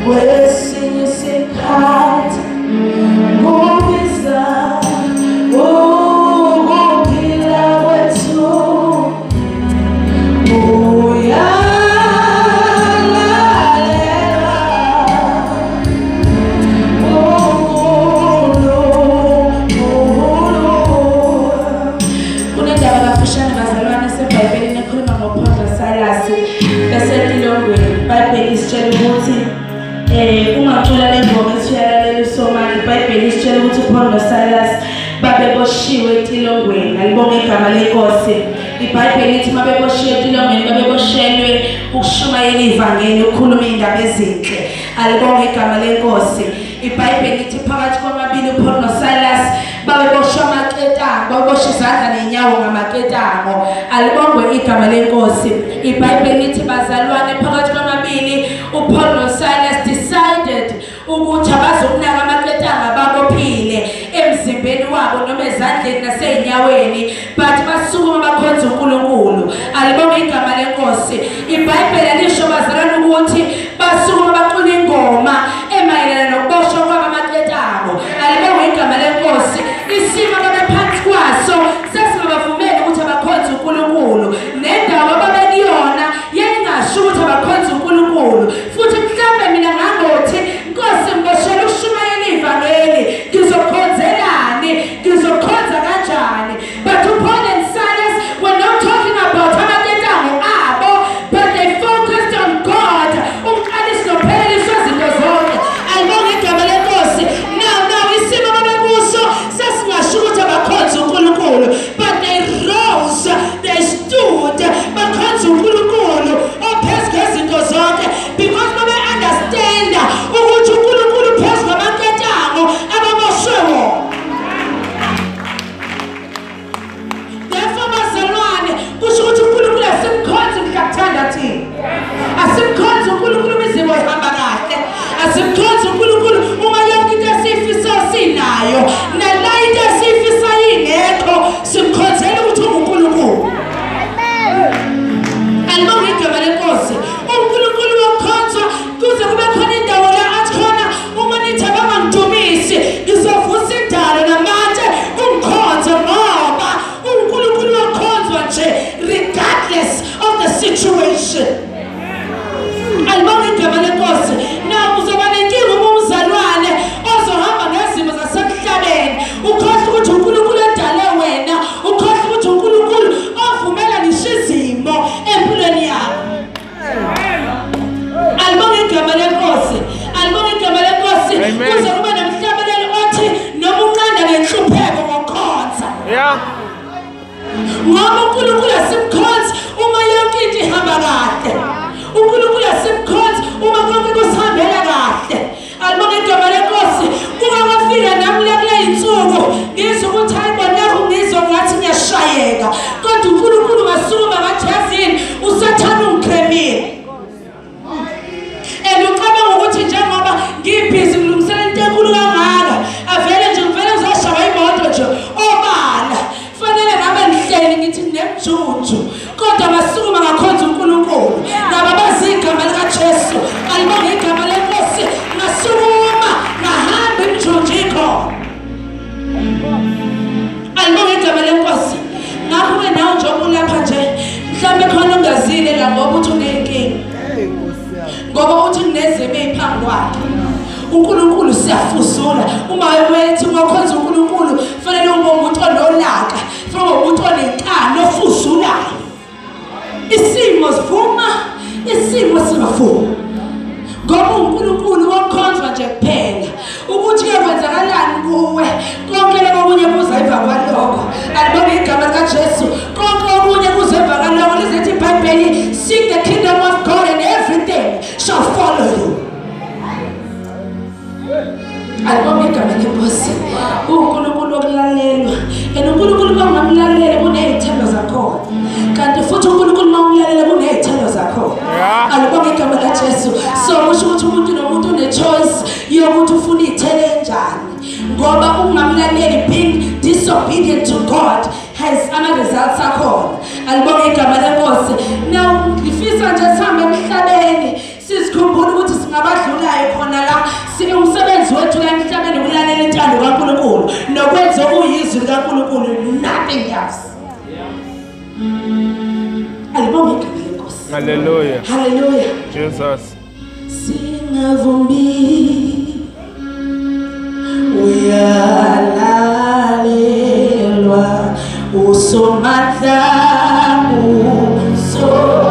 kwesinye isikhathi kubiza ukuphila kwethu ungacula le ngoma esiyalalela usomani iBhayibheli isitshela ukuthi uPaul noSilas babeboshiwe etilongweni alibonga igama lenkosi iBhayibheli ithi babeboshiwe etilongweni babeboshelwe ukushumayela ivangeli ukukhuluma indaba ezinhle alibonga igama lenkosi iBhayibheli ithi phakathi kwamabili uPaul noSilas babeboshwa amaketango baboshwa izandla nenyawo ngamaketango alibongwe igama lenkosi iBhayibheli ithi bazalwane phakathi kwamabili uPaul noSilas decided ukuthi abazokunaka amaketango babophile emzimbeni wabo noma ezandleni naseyinyaweni but basukuma bakhonza uNkulunkulu alibonge igama lenkosi iBhayibheli lisho bazalwane ukuthi basukuma bacula ingoma emayelana nokuboshwa kwabo amaketango alibonge igama lenkosi isimo babephansi kwaso sesingabavumeli ukuthi abakhonze uNkulunkulu nendawo babekuyona yengasho ukuthi abakhonze uNkulunkulu futhi mhlambe mina ngangothi Nkosi ngiboshela ukushumayela ivangeli ngizokhonzelani ngizokhonza kanjani but Paul and Silas were not talking about amaketango abo but they focused on God umqalisi nopheleliswa izinto zonke alibonge igama lenkosi now isimo babekuso sesingasho ukuthi abakhonze uNkulunkulu but they rose they stood bakhonze uNkulunkulu ophezu kwezinto zonke because babe understand ukuthi uNkulunkulu phezu kwamaketango ababoshwe wona therefore bazalwane kusho ukuthi uNkulunkulu asimkhonze mhlakuthanda thina asimkhonze uNkulunkulu imizimba ihamba kahle asimkhonze uNkulunkulu uma yonke into esifisa sinayo nala into esifisa ingekho simkhonzela ukuthi uNkulunkulu alibonge igama lenkosi uNkulunkulu wokukhonzwa kuze kube khona indawo la athi khona uma nithi abangidumisi ngizovusa indalo namanje ungikhonze ngoba uNkulunkulu wokukhonzwa nje regardless of the situation alibonge igama lenkosi now uzoba nenkinga umzalwane ozohamba ngezimo zasemhlabeni ukhohle ukuthi uNkulunkulu edale wena ukhohle ukuthi uNkulunkulu ovumela nishizimo empilweni yakho alibonge igama lenkosi alibonge igama lenkosi kuze kube nomhlabeleli othi noma unqanda ngenhlupheko ngokukhonza ngoba uNkulunkulu asimkhonza uma yonke into ihamba kahle uNkulunkulu asimkhonza uma konke kusihambela kahle alibonge igama lenkosi ungakafika nami kule insuku ngizwe ukuthi hayi bona ngizwe ngathi ngiyashayeka kodwa uNkulunkulu ngasukuma ngathi yazini usathana ungikremile ucabanga ukuthi njengoba ngibhizi ngilungisela into enkulu kangaka avele nje ngivele ngizashaya imoto nje obala fanele ngabe ngihleli ngithi nemjunju kodwa masukuma ngakhonza uNkulunkulu naba bazigama likaJesu alibonge igama lenkosi ngasukuma ngahamba imjunju ikhona alibonge igama lenkosi ngakho ke nawe njengoba ulapha nje mhlawumbe khona ungazile la ngoba uthi unenkinga ngoba uthi kunezimo eziphambi kwakhe uNkulunkulu siyafuzula uma wethi ungakhonza uNkulunkulu fanele ube umuntu onolaka fanele ube umuntu onenkani ofuzulayo isimo sivuma isimo singavumi ngoba uNkulunkulu wakhonzwa nje kuphela ukuthi kwenzakalani kuwe konke lokunye kuza emva kwalokho alibonge igama likaJesu konke okunye kuza emva kwalokho lizithi iBhayibheli seek the kingdom of God and everything shall follow you alibonge igama lenkosi uNkulunkulu okulalelwa uNkulunkulu bangamlalela kunezithelo zakhona kanti futhi uNkulunkulu mawumlalela kunezithelo zakhona alibonge igama likaJesu so kusho ukuthi umuntu nomuntu une choice yokuthi ufuna izithelo enjani ngoba ungamlaleli being disobedient to God has ama results akhona alibonge igama lenkosi now ngifisa nje sihambe emhlabeni sizikhumbula ukuthi singabadlulayo khona nokwenza wethu emhlabeni ukulalela intando kaNkulunkulu nokwenza okuyizwi likaNkulunkulu, nothing else. Alibonge igama lenkosi. Hallelujah. Hallelujah. Jesus. Singavumbi uyalalelwa usomathamu so